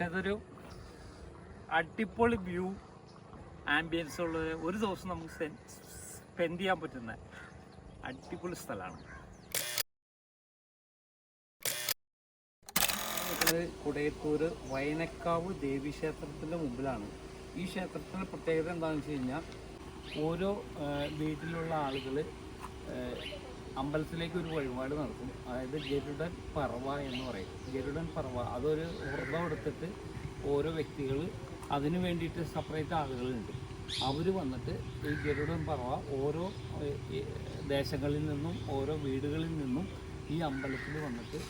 പക്ഷെ അതൊരു അടിപൊളി വ്യൂ ആംബിയൻസ് ഉള്ള ഒരു ദിവസം നമുക്ക് സ്പെൻഡ് ചെയ്യാൻ പറ്റുന്ന അടിപൊളി സ്ഥലമാണ്. കുടയത്തൂർ വയനക്കാവ് ദേവീക്ഷേത്രത്തിൻ്റെ മുമ്പിലാണ്. ഈ ക്ഷേത്രത്തിൻ്റെ പ്രത്യേകത എന്താണെന്ന് വെച്ച് കഴിഞ്ഞാൽ ഓരോ വീട്ടിലുള്ള ആളുകൾ അമ്പലത്തിലേക്ക് ഒരു വഴിപാട് നടത്തും. അതായത് ഗരുഡൻ പറവ എന്ന് പറയും. ഗരുഡൻ പറവ അതൊരു വ്രതം എടുത്തിട്ട് ഓരോ വ്യക്തികൾ അതിന് വേണ്ടിയിട്ട് സെപ്പറേറ്റ് ആളുകളുണ്ട്. അവർ വന്നിട്ട് ഈ ഗരുഡൻ പറവ ഓരോ ദേശങ്ങളിൽ നിന്നും ഓരോ വീടുകളിൽ നിന്നും ഈ അമ്പലത്തിൽ വന്നിട്ട്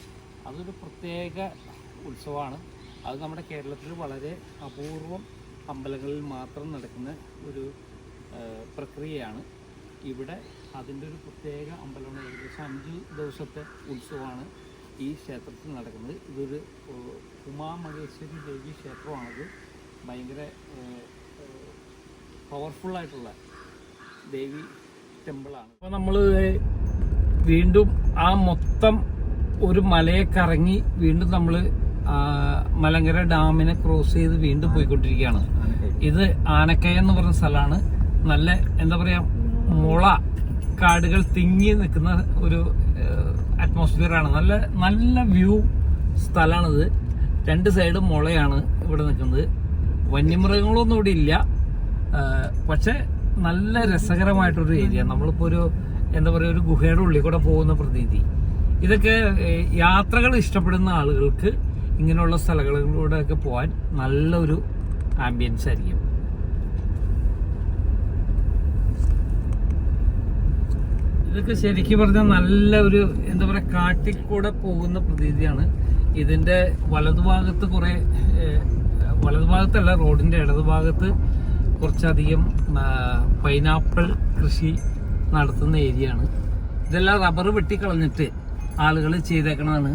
അതൊരു പ്രത്യേക ഉത്സവമാണ്. അത് നമ്മുടെ കേരളത്തിൽ വളരെ അപൂർവം അമ്പലങ്ങളിൽ മാത്രം നടക്കുന്ന ഒരു പ്രക്രിയയാണ്. ഇവിടെ അതിൻ്റെ ഒരു പ്രത്യേക അമ്പലമാണ്. ഏകദേശം 5 ദിവസത്തെ ഉത്സവമാണ് ഈ ക്ഷേത്രത്തിൽ നടക്കുന്നത്. ഇതൊരു ഉമാമഹേശ്വരി ദേവി ക്ഷേത്രമാണത്. ഭയങ്കര പവർഫുള്ളായിട്ടുള്ള ദേവി ടെമ്പിളാണ്. അപ്പോൾ നമ്മൾ വീണ്ടും ആ മൊത്തം ഒരു മലയെ കറങ്ങി വീണ്ടും നമ്മൾ മലങ്കര ഡാമിനെ ക്രോസ് ചെയ്ത് വീണ്ടും പോയിക്കൊണ്ടിരിക്കുകയാണ്. ഇത് ആനക്കയം എന്ന് പറഞ്ഞ സ്ഥലമാണ്. നല്ല എന്താ പറയുക, മുള കാടുകൾ തിങ്ങി നിൽക്കുന്ന ഒരു അറ്റ്മോസ്ഫിയറാണ്. നല്ല നല്ല വ്യൂ സ്ഥലമാണിത്. 2 സൈഡും മുളയാണ് ഇവിടെ നിൽക്കുന്നത്. വന്യമൃഗങ്ങളൊന്നും ഇവിടെ ഇല്ല. പക്ഷെ നല്ല രസകരമായിട്ടൊരു ഏരിയ. നമ്മളിപ്പോൾ ഒരു എന്താ പറയുക, ഒരു ഗുഹയുടെ ഉള്ളിൽ കൂടെ പോകുന്ന പ്രതീതി. ഇതൊക്കെ യാത്രകൾ ഇഷ്ടപ്പെടുന്ന ആളുകൾക്ക് ഇങ്ങനെയുള്ള സ്ഥലങ്ങളിലൂടെയൊക്കെ പോകാൻ നല്ലൊരു ആംബിയൻസ് ആയിരിക്കും. ഇതൊക്കെ ശരിക്കും പറഞ്ഞാൽ നല്ല ഒരു എന്താ പറയുക, കാട്ടിൽ കൂടെ പോകുന്ന പ്രതീതിയാണ്. ഇതിൻ്റെ വലതുഭാഗത്ത് കുറേ, വലതുഭാഗത്തല്ല, റോഡിൻ്റെ ഇടതുഭാഗത്ത് കുറച്ചധികം പൈനാപ്പിൾ കൃഷി നടത്തുന്ന ഏരിയയാണ്. ഇതെല്ലാം റബ്ബർ വെട്ടിക്കളഞ്ഞിട്ട് ആളുകൾ ചെയ്തേക്കണതാണ്.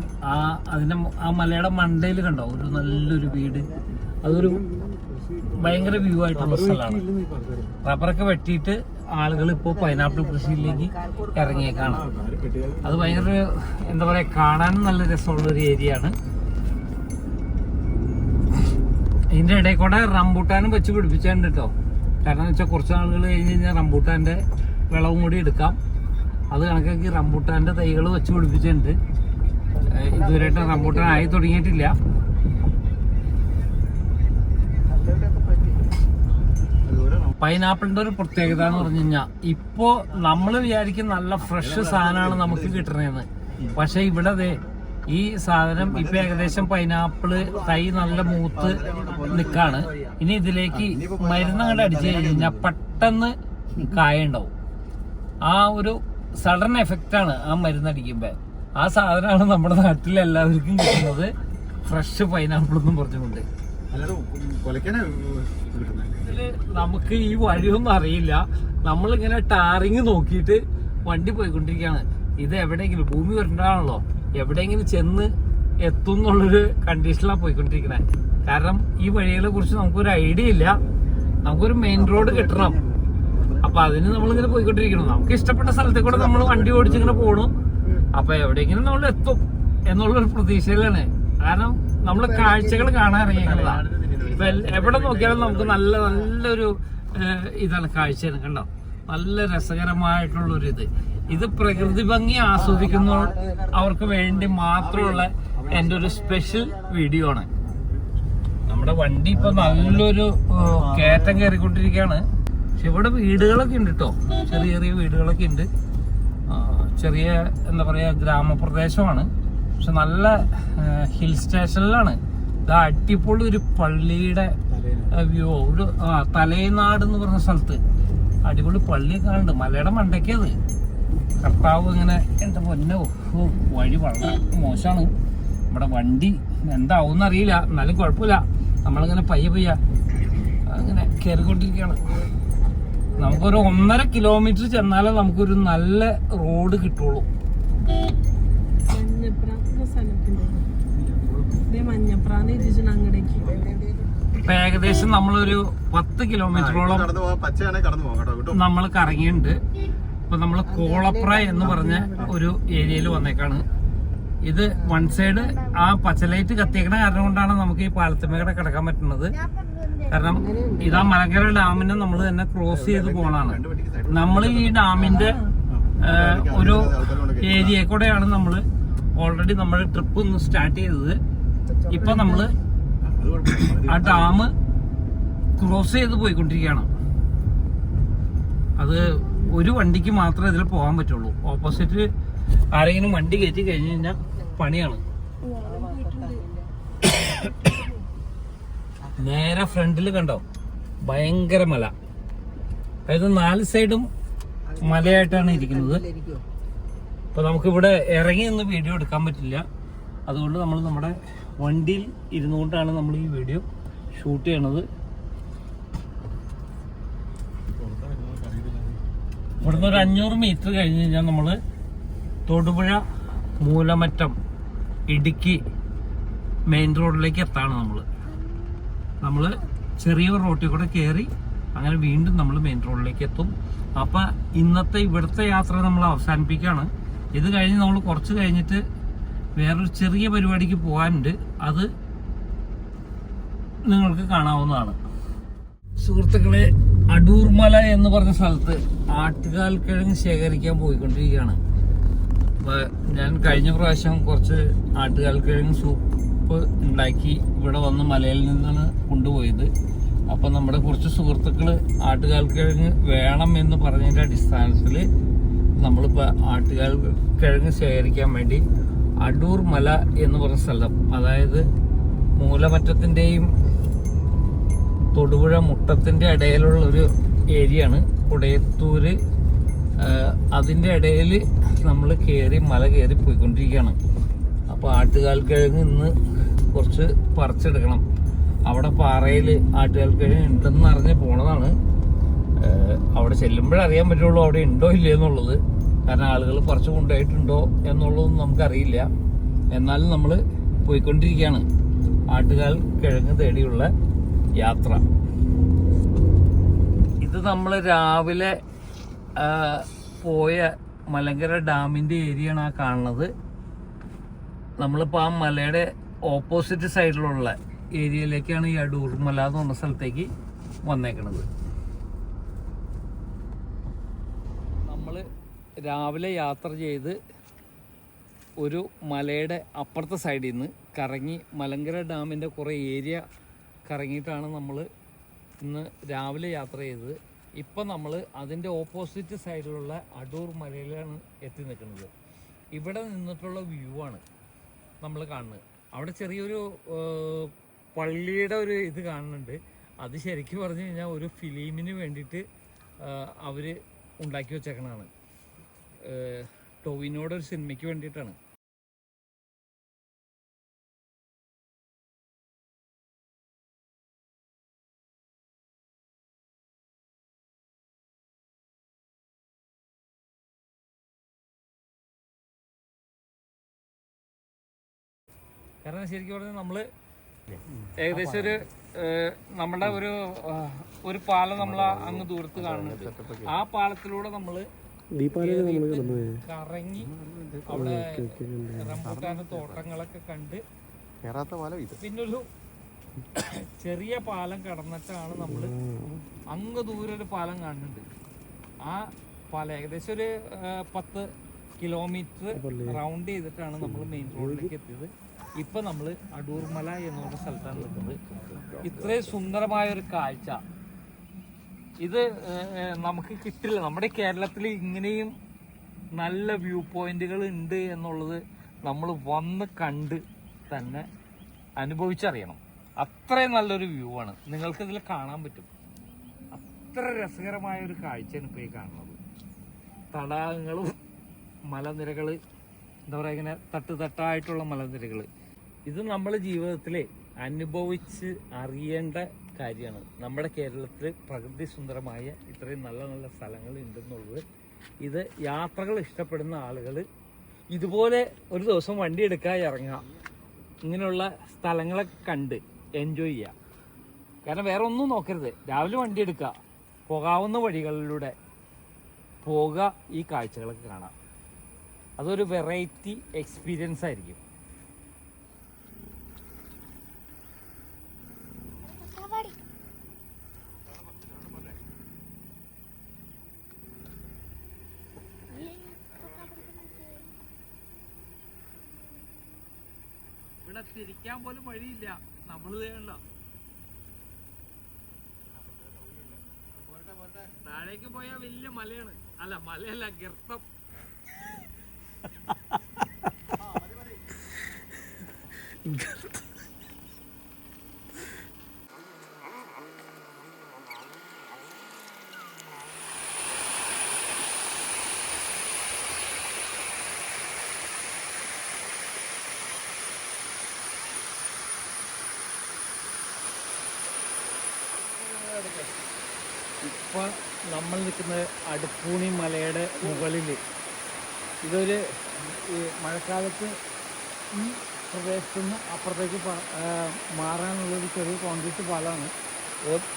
അതിൻ്റെ ആ മലയുടെ മണ്ടയിൽ കണ്ടോ ഒരു നല്ലൊരു വീട്. അതൊരു ഭയങ്കര വ്യൂ ആയിട്ടുള്ള സ്ഥലമാണ്. റബ്ബറൊക്കെ വെട്ടിയിട്ട് ആളുകൾ ഇപ്പോൾ പൈനാപ്പിൾ കൃഷിയിലേക്ക് ഇറങ്ങിയേക്കാണ്. അത് ഭയങ്കര എന്താ പറയുക, കാണാനും നല്ല രസമുള്ളൊരു ഏരിയയാണ്. ഇതിൻ്റെ ഇടയിൽ കൂടെ റംബൂട്ടാനും വെച്ച് പിടിപ്പിച്ചിട്ടുണ്ട് കേട്ടോ. കാരണം എന്ന് വെച്ചാൽ കുറച്ച് ആളുകൾ കഴിഞ്ഞ് കഴിഞ്ഞാൽ റംബൂട്ടാൻ്റെ വിളവും കൂടി എടുക്കാം. അത് കണക്കാക്കി റംബൂട്ടാൻ്റെ തൈകൾ വെച്ച് പിടിപ്പിച്ചിട്ടുണ്ട്. ഇതുവരെയായിട്ട് റംബൂട്ടാൻ ആയി തുടങ്ങിയിട്ടില്ല. പൈനാപ്പിളിൻ്റെ ഒരു പ്രത്യേകത എന്ന് പറഞ്ഞു കഴിഞ്ഞാൽ ഇപ്പോൾ നമ്മൾ വിചാരിക്കും നല്ല ഫ്രഷ് സാധനമാണ് നമുക്ക് കിട്ടണേന്ന്. പക്ഷെ ഇവിടെ ഈ സാധനം ഇപ്പം ഏകദേശം പൈനാപ്പിള് തൈ നല്ല മൂത്ത് നിൽക്കാണ്. ഇനി ഇതിലേക്ക് മരുന്നങ്ങോട്ട് അടിച്ചു കഴിഞ്ഞാൽ പെട്ടെന്ന് കായ ഉണ്ടാവും. ആ ഒരു സഡൻ എഫക്റ്റാണ് ആ മരുന്നടിക്കുമ്പോൾ. ആ സാധനമാണ് നമ്മുടെ നാട്ടിൽ എല്ലാവർക്കും കിട്ടുന്നത്, ഫ്രഷ് പൈനാപ്പിൾ എന്നും പറഞ്ഞുകൊണ്ട്. ഇതില് നമുക്ക് ഈ വഴിയൊന്നും അറിയില്ല. നമ്മളിങ്ങനെ ടാറിങ് നോക്കിയിട്ട് വണ്ടി പോയിക്കൊണ്ടിരിക്കുകയാണ്. ഇത് എവിടെയെങ്കിലും ഭൂമി വരണ്ടാണല്ലോ, എവിടെയെങ്കിലും ചെന്ന് എത്തും എന്നുള്ളൊരു കണ്ടീഷനിലാണ് പോയിക്കൊണ്ടിരിക്കണേ. കാരണം ഈ വഴികളെ കുറിച്ച് നമുക്കൊരു ഐഡിയ ഇല്ല. നമുക്കൊരു മെയിൻ റോഡ് കിട്ടണം. അപ്പൊ അതിന് നമ്മളിങ്ങനെ പോയിക്കൊണ്ടിരിക്കണം. നമുക്ക് ഇഷ്ടപ്പെട്ട സ്ഥലത്തെ കൂടെ നമ്മൾ വണ്ടി ഓടിച്ചിങ്ങനെ പോകണം. അപ്പൊ എവിടെയെങ്കിലും നമ്മൾ എത്തും എന്നുള്ളൊരു പ്രതീക്ഷയിലാണ്. കാരണം നമ്മൾ കാഴ്ചകൾ കാണാൻ ഇറങ്ങിയേക്കുന്നതാണ്. ഇപ്പൊ എവിടെ നോക്കിയാലും നമുക്ക് നല്ലൊരു ഇതാണ്, കാഴ്ചയാണ്. കണ്ടോ, നല്ല രസകരമായിട്ടുള്ളൊരു ഇത് പ്രകൃതി ഭംഗി ആസ്വദിക്കുന്ന അവർക്ക് വേണ്ടി മാത്രമുള്ള എൻ്റെ ഒരു സ്പെഷ്യൽ വീഡിയോ ആണ്. നമ്മുടെ വണ്ടി ഇപ്പൊ നല്ലൊരു കയറ്റം കയറിക്കൊണ്ടിരിക്കുകയാണ്. പക്ഷെ ഇവിടെ വീടുകളൊക്കെ ഉണ്ട് കേട്ടോ, ചെറിയ ചെറിയ വീടുകളൊക്കെ ഉണ്ട്. ചെറിയ എന്താ പറയാ, ഗ്രാമപ്രദേശമാണ്. പക്ഷെ നല്ല ഹിൽ സ്റ്റേഷനിലാണ്. ഇത് അടിപൊളി ഒരു പള്ളിയുടെ വ്യൂ. ഒരു തലേനാട് എന്ന് പറഞ്ഞ സ്ഥലത്ത് അടിപൊളി പള്ളിയൊക്കെ കാണുന്നുണ്ട്. മലയുടെ മണ്ടയ്ക്കത് കർത്താവ് ഇങ്ങനെ എന്താ പൊന്നോ, വഴി വളരെ മോശമാണ്. നമ്മുടെ വണ്ടി എന്താവും അറിയില്ല, എന്നാലും കുഴപ്പമില്ല. നമ്മളിങ്ങനെ പയ്യ അങ്ങനെ കയറിക്കൊണ്ടിരിക്കുകയാണ്. നമുക്കൊരു 1.5 കിലോമീറ്റർ ചെന്നാലേ നമുക്കൊരു നല്ല റോഡ് കിട്ടുള്ളൂ. ഇപ്പൊ ഏകദേശം നമ്മളൊരു 10 കിലോമീറ്ററോളം നമ്മൾ കറങ്ങിയിട്ടുണ്ട്. ഇപ്പൊ നമ്മൾ കോളപ്ര എന്ന് പറഞ്ഞ ഒരു ഏരിയയിൽ വന്നേക്കാണ്. ഇത് വൺ സൈഡ് ആ പച്ചലൈറ്റ് കത്തിയേക്കണ കാരണം കൊണ്ടാണ് നമുക്ക് ഈ പാലത്തുമേടെ കിടക്കാൻ പറ്റുന്നത്. കാരണം ഇതാ മലങ്കര ഡാമിനെ നമ്മൾ തന്നെ ക്രോസ് ചെയ്ത് പോണാണ്. നമ്മൾ ഈ ഡാമിന്റെ ഒരു ഏരിയ കൂടെയാണ് നമ്മൾ ഓൾറെഡി നമ്മുടെ ട്രിപ്പ് ഒന്ന് സ്റ്റാർട്ട് ചെയ്തത്. ഇപ്പൊ നമ്മള് ആ ഡാം ക്രോസ് ചെയ്ത് പോയിക്കൊണ്ടിരിക്കുകയാണ്. അത് ഒരു വണ്ടിക്ക് മാത്രമേ ഇതിൽ പോകാൻ പറ്റുള്ളൂ. ഓപ്പോസിറ്റ് ആരെങ്കിലും വണ്ടി കയറ്റി കഴിഞ്ഞ് കഴിഞ്ഞാൽ പണിയാണ്. നേരെ ഫ്രണ്ടിൽ കണ്ടോ ഭയങ്കര മല. അതായത് 4 സൈഡും മലയായിട്ടാണ് ഇരിക്കുന്നത്. അപ്പൊ നമുക്കിവിടെ ഇറങ്ങി നിന്ന് വീഡിയോ എടുക്കാൻ പറ്റില്ല. അതുകൊണ്ട് നമ്മൾ നമ്മുടെ വണ്ടിയിൽ ഇരുന്നുകൊണ്ടാണ് നമ്മൾ ഈ വീഡിയോ ഷൂട്ട് ചെയ്യണത്. ഇവിടുന്ന് ഒരു 500 മീറ്റർ കഴിഞ്ഞ് കഴിഞ്ഞാൽ നമ്മൾ തൊടുപുഴ മൂലമറ്റം ഇടുക്കി മെയിൻ റോഡിലേക്ക് എത്താണ്. നമ്മൾ ചെറിയൊരു റോട്ടിൽ കൂടെ കയറി അങ്ങനെ വീണ്ടും നമ്മൾ മെയിൻ റോഡിലേക്ക് എത്തും. അപ്പം ഇന്നത്തെ ഇവിടുത്തെ യാത്ര നമ്മൾ അവസാനിപ്പിക്കുകയാണ്. ഇത് കഴിഞ്ഞ് നമ്മൾ കുറച്ച് കഴിഞ്ഞിട്ട് വേറൊരു ചെറിയ പരിപാടിക്ക് പോകാനുണ്ട്. അത് നിങ്ങൾക്ക് കാണാവുന്നതാണ്. സുഹൃത്തുക്കളെ, അടൂർമല എന്ന് പറഞ്ഞ സ്ഥലത്ത് ആട്ടുകാൽ കിഴങ്ങ് ശേഖരിക്കാൻ പോയിക്കൊണ്ടിരിക്കുകയാണ്. ഞാൻ കഴിഞ്ഞ പ്രാവശ്യം കുറച്ച് ആട്ടുകാൽ കിഴങ്ങ് സൂപ്പ് ഉണ്ടാക്കി ഇവിടെ വന്ന് മലയിൽ നിന്നാണ് കൊണ്ടുപോയത്. അപ്പം നമ്മുടെ കുറച്ച് സുഹൃത്തുക്കൾ ആട്ടുകാൽ കിഴങ്ങ് വേണം എന്ന് പറഞ്ഞതിൻ്റെ അടിസ്ഥാനത്തിൽ നമ്മളിപ്പോൾ ആട്ടുകാൽ കിഴങ്ങ് ശേഖരിക്കാൻ വേണ്ടി അടൂർ മല എന്ന് പറഞ്ഞ സ്ഥലം, അതായത് മൂലമറ്റത്തിൻ്റെയും തൊടുപുഴ മുട്ടത്തിൻ്റെ ഇടയിലുള്ള ഒരു ഏരിയയാണ് കുടയത്തൂര്. അതിൻ്റെ ഇടയിൽ നമ്മൾ മല കയറി പോയിക്കൊണ്ടിരിക്കുകയാണ്. അപ്പോൾ ആട്ടുകാൽ കിഴങ്ങ് ഇന്ന് കുറച്ച് പറിച്ചെടുക്കണം. അവിടെ പാറയിൽ ആട്ടുകാൽ കിഴങ്ങ് ഉണ്ടെന്ന് അറിഞ്ഞ് പോണതാണ്. അവിടെ ചെല്ലുമ്പോഴറിയാൻ പറ്റുള്ളൂ അവിടെ ഉണ്ടോ ഇല്ലേ എന്നുള്ളത്. കാരണം ആളുകൾ പറിച്ചു കൊണ്ടുപോയിട്ടുണ്ടോ എന്നുള്ളതൊന്നും നമുക്കറിയില്ല. എന്നാലും നമ്മൾ പോയിക്കൊണ്ടിരിക്കുകയാണ് ആട്ടുകാൽ കിഴങ്ങ് തേടിയുള്ള യാത്ര. ഇത് നമ്മൾ രാവിലെ പോയ മലങ്കര ഡാമിൻ്റെ ഏരിയയാണ് ആ കാണുന്നത്. നമ്മളിപ്പോൾ ആ മലയുടെ ഓപ്പോസിറ്റ് സൈഡിലുള്ള ഏരിയയിലേക്കാണ് ഈ അടൂർമല എന്ന് പറഞ്ഞ സ്ഥലത്തേക്ക് വന്നേക്കണത്. നമ്മൾ രാവിലെ യാത്ര ചെയ്ത് ഒരു മലയുടെ അപ്പുറത്തെ സൈഡിൽ നിന്ന് കറങ്ങി മലങ്കര ഡാമിൻ്റെ കുറേ ഏരിയ കറങ്ങിയിട്ടാണ് നമ്മൾ ഇന്ന് രാവിലെ യാത്ര ചെയ്തത്. ഇപ്പം നമ്മൾ അതിൻ്റെ ഓപ്പോസിറ്റ് സൈഡിലുള്ള അടൂർ മലയിലാണ് എത്തി നിൽക്കുന്നത്. ഇവിടെ നിന്നിട്ടുള്ള വ്യൂ ആണ് നമ്മൾ കാണുന്നത്. അവിടെ ചെറിയൊരു പള്ളിയുടെ ഒരു ഇത് കാണുന്നുണ്ട്. അത് ശരിക്കും പറഞ്ഞു കഴിഞ്ഞാൽ ഒരു ഫിലിമിന് വേണ്ടിയിട്ട് അവർ ഉണ്ടാക്കി വെച്ചേക്കണതാണ്. ടോവിനോടെ ഒരു സിനിമയ്ക്ക് വേണ്ടിയിട്ടാണ്. കാരണം ശരിക്കും പറഞ്ഞാൽ നമ്മൾ ഏകദേശം നമ്മുടെ ഒരു പാലം നമ്മൾ അങ്ങ് ദൂരത്ത് കാണുന്നുണ്ട്. ആ പാലത്തിലൂടെ നമ്മൾ കറങ്ങി അവിടെ റംബൂട്ടാന്റെ തോട്ടങ്ങളൊക്കെ കണ്ട് പിന്നൊരു ചെറിയ പാലം കടന്നിട്ടാണ് നമ്മൾ അങ്ങ് ദൂരെ ഒരു പാലം കാണുന്നുണ്ട്. ആ പാലം ഏകദേശം ഒരു 10 കിലോമീറ്റർ റൗണ്ട് ചെയ്തിട്ടാണ് നമ്മൾ മെയിൻ റോഡിലേക്ക് എത്തിയത്. ഇപ്പം നമ്മൾ അടൂർമല എന്ന് പറഞ്ഞ സ്ഥലത്താണ് നിൽക്കുന്നത്. ഇത്രയും സുന്ദരമായൊരു കാഴ്ച ഇത് നമുക്ക് കിട്ടില്ല. നമ്മുടെ കേരളത്തിൽ ഇങ്ങനെയും നല്ല വ്യൂ പോയിന്റുകൾ ഉണ്ട് എന്നുള്ളത് നമ്മൾ വന്ന് കണ്ട് തന്നെ അനുഭവിച്ചറിയണം. അത്രയും നല്ലൊരു വ്യൂ ആണ് നിങ്ങൾക്കിതിൽ കാണാൻ പറ്റും. അത്ര രസകരമായ ഒരു കാഴ്ചയാണ് ഇപ്പോൾ ഈ കാണുന്നത്. തടാകങ്ങളും മലനിരകൾ, എന്താ പറയുക, ഇങ്ങനെ തട്ടായിട്ടുള്ള മലനിരകൾ. ഇത് നമ്മൾ ജീവിതത്തിൽ അനുഭവിച്ച് അറിയേണ്ട കാര്യമാണ്. നമ്മുടെ കേരളത്തിൽ പ്രകൃതി സുന്ദരമായ ഇത്രയും നല്ല നല്ല സ്ഥലങ്ങൾ ഉണ്ടെന്നുള്ളത്. ഇത് യാത്രകൾ ഇഷ്ടപ്പെടുന്ന ആളുകൾ ഇതുപോലെ ഒരു ദിവസം വണ്ടി എടുക്കാൻ ഇറങ്ങുക, ഇങ്ങനെയുള്ള സ്ഥലങ്ങളൊക്കെ കണ്ട് എൻജോയ് ചെയ്യുക. കാരണം വേറെ ഒന്നും നോക്കരുത്, രാവിലെ വണ്ടി എടുക്കുക, പോകാവുന്ന വഴികളിലൂടെ പോകുക, ഈ കാഴ്ചകളൊക്കെ കാണാം. അതൊരു വെറൈറ്റി എക്സ്പീരിയൻസ് ആയിരിക്കും. ഇവിടെ തിരിക്കാൻ പോലും വഴിയില്ല. നമ്മള് ചെയ്യണല്ലോ, താഴേക്ക് പോയാൽ വലിയ മലയാണ്. അല്ല, മലയല്ല, ഗർത്തം. ഇപ്പം നമ്മൾ നിൽക്കുന്നത് അടുപ്പൂണി മലയുടെ മുകളിൽ. ഇതൊരു മഴക്കാലത്ത് ഈ പ്രദേശത്തു നിന്ന് അപ്പുറത്തേക്ക് മാറാനുള്ളൊരു ചെറിയ കോൺക്രീറ്റ് പാലമാണ്.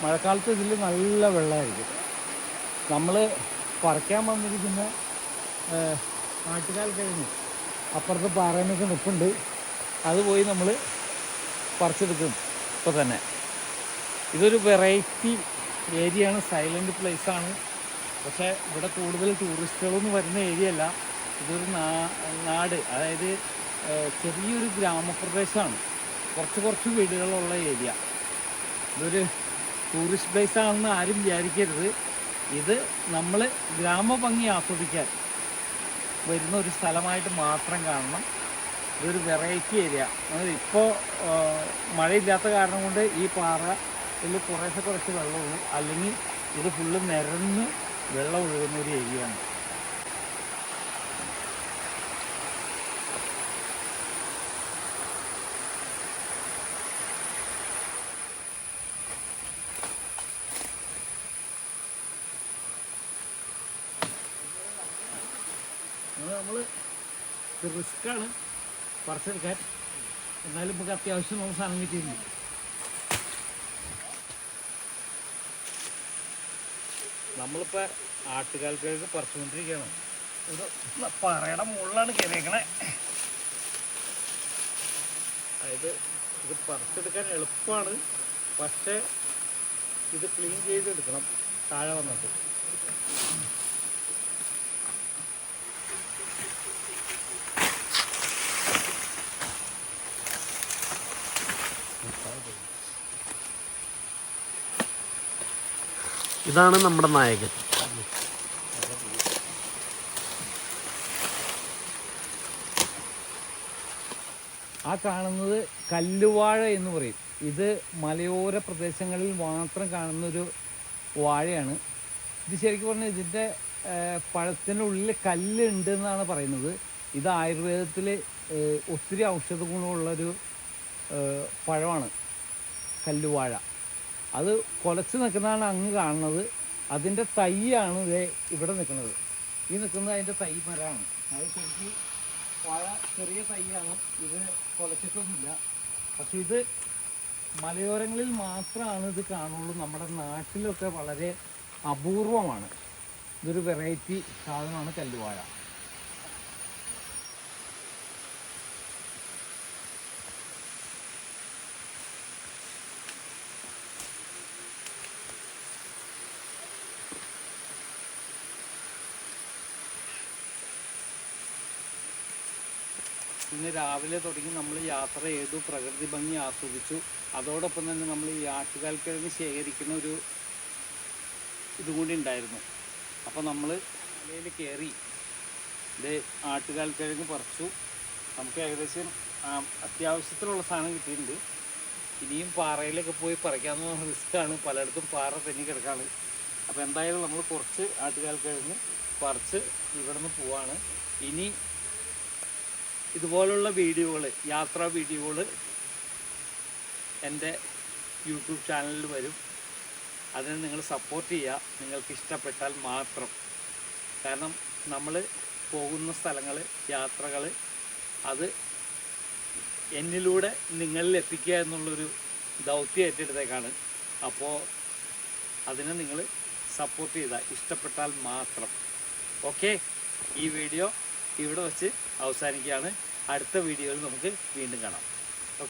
മഴക്കാലത്ത് ഇതിൽ നല്ല വെള്ളമായിരിക്കും. നമ്മൾ പറിക്കാൻ വന്നിരിക്കുന്ന നാട്ടുകാൽ കഴിഞ്ഞ് അപ്പുറത്ത് പാറയിനൊക്കെ നിൽപ്പുണ്ട്. അത് പോയി നമ്മൾ പറിച്ചെടുക്കും ഇപ്പോൾ തന്നെ. ഇതൊരു വെറൈറ്റി ഏരിയയാണ്, സൈലൻറ്റ് പ്ലേസാണ്. പക്ഷേ ഇവിടെ കൂടുതൽ ടൂറിസ്റ്റുകളൊന്നും വരുന്ന ഏരിയ അല്ല. ഇതൊരു നാട്, അതായത് ചെറിയൊരു ഗ്രാമപ്രദേശമാണ്. കുറച്ച് വീടുകളുള്ള ഏരിയ. ഇതൊരു ടൂറിസ്റ്റ് പ്ലേസാണെന്ന് ആരും വിചാരിക്കരുത്. ഇത് നമ്മൾ ഗ്രാമഭംഗി ആസ്വദിക്കാൻ വരുന്ന ഒരു സ്ഥലമായിട്ട് മാത്രം കാണണം. ഇതൊരു വെറൈറ്റി ഏരിയ. ഇപ്പോൾ മഴയില്ലാത്ത കാരണം കൊണ്ട് ഈ പാറ ഇതിൽ കുറച്ച് വെള്ളമുള്ളൂ. അല്ലെങ്കിൽ ഇത് ഫുള്ള് നിരന്ന് വെള്ളം ഒഴുകുന്ന ഒരു ഏരിയയാണ്. നമ്മൾ റിസ്ക്കാണ് പറിച്ചെടുക്കാൻ. എന്നാലും നമുക്ക് അത്യാവശ്യം നമുക്ക് സാധനം കിട്ടിയിട്ടുണ്ട്. നമ്മളിപ്പോൾ ആട്ടുകാൽക്കഴക്ക് പറിച്ചുകൊണ്ടിരിക്കുകയാണ്. ഒരു പാറയുടെ മുകളിലാണ് കയറിയേക്കണേ. അതായത് ഇത് പറിച്ചെടുക്കാൻ എളുപ്പമാണ്, പക്ഷേ ഇത് ക്ലീൻ ചെയ്തെടുക്കണം താഴെ വന്നിട്ട്. ഇതാണ് നമ്മുടെ നായകൻ. ആ കാണുന്നത് കല്ലുവാഴ എന്ന് പറയും. ഇത് മലയോര പ്രദേശങ്ങളിൽ മാത്രം കാണുന്നൊരു വാഴയാണ്. ഇത് ശരിക്കും പറഞ്ഞാൽ ഇതിൻ്റെ പഴത്തിനുള്ളിൽ കല്ലുണ്ട് എന്നാണ് പറയുന്നത്. ഇത് ആയുർവേദത്തിൽ ഒത്തിരി ഔഷധ ഗുണമുള്ളൊരു പഴമാണ് കല്ലുവാഴ. അത് കുലച്ച് നിൽക്കുന്നതാണ് അങ്ങ് കാണുന്നത്. അതിൻ്റെ തൈയാണ് ഇവിടെ നിൽക്കുന്നത്. ഈ നിൽക്കുന്നത് അതിൻ്റെ തൈ മരമാണ്. അത് ശരിക്കും വാഴ ചെറിയ തൈയാണ്. ഇത് കുലച്ചിട്ടൊന്നുമില്ല. പക്ഷെ ഇത് മലയോരങ്ങളിൽ മാത്രമാണ് ഇത് കാണുള്ളൂ. നമ്മുടെ നാട്ടിലൊക്കെ വളരെ അപൂർവമാണ്. ഇതൊരു വെറൈറ്റി സാധനമാണ് കല്ലുവാഴ. ഇന്ന് രാവിലെ തുടങ്ങി നമ്മൾ യാത്ര ചെയ്തു, പ്രകൃതി ഭംഗി ആസ്വദിച്ചു. അതോടൊപ്പം തന്നെ നമ്മൾ ഈ ആട്ടുകാൽക്കിഴങ്ങ് ശേഖരിക്കുന്ന ഒരു ഇതും കൂടി ഉണ്ടായിരുന്നു. അപ്പോൾ നമ്മൾ മലയിൽ കയറി ഇത് ആട്ടുകാൽക്കിഴങ്ങ് പറിച്ചു. നമുക്ക് ഏകദേശം അത്യാവശ്യത്തിനുള്ള സാധനം കിട്ടിയിട്ടുണ്ട്. ഇനിയും പാറയിലൊക്കെ പോയി പറിക്കാമെന്ന് പറഞ്ഞ റിസ്ക്കാണ്. പലയിടത്തും പാറ തെന്നി കിടക്കാണ്. അപ്പോൾ എന്തായാലും നമ്മൾ കുറച്ച് ആട്ടുകാൽക്കിഴങ്ങ് പറിച്ച് ഇവിടെ നിന്ന് പോവാണ്. ഇനി ഇതുപോലുള്ള വീഡിയോകൾ, യാത്രാ വീഡിയോകൾ എൻ്റെ യൂട്യൂബ് ചാനലിൽ വരും. അതിന് നിങ്ങൾ സപ്പോർട്ട് ചെയ്യുക, നിങ്ങൾക്ക് ഇഷ്ടപ്പെട്ടാൽ മാത്രം. കാരണം നമ്മൾ പോകുന്ന സ്ഥലങ്ങൾ, യാത്രകൾ, അത് എന്നിലൂടെ നിങ്ങളിൽ എത്തിക്കുക എന്നുള്ളൊരു ദൗത്യം ഏറ്റെടുത്തേക്കാണ്. അപ്പോൾ അതിനെ നിങ്ങൾ സപ്പോർട്ട് ചെയ്താൽ, ഇഷ്ടപ്പെട്ടാൽ മാത്രം. ഓക്കെ, ഈ വീഡിയോ ഇവിടെ വെച്ച് അവസാനിക്കുകയാണ്. അടുത്ത വീഡിയോയിൽ നമുക്ക് വീണ്ടും കാണാം.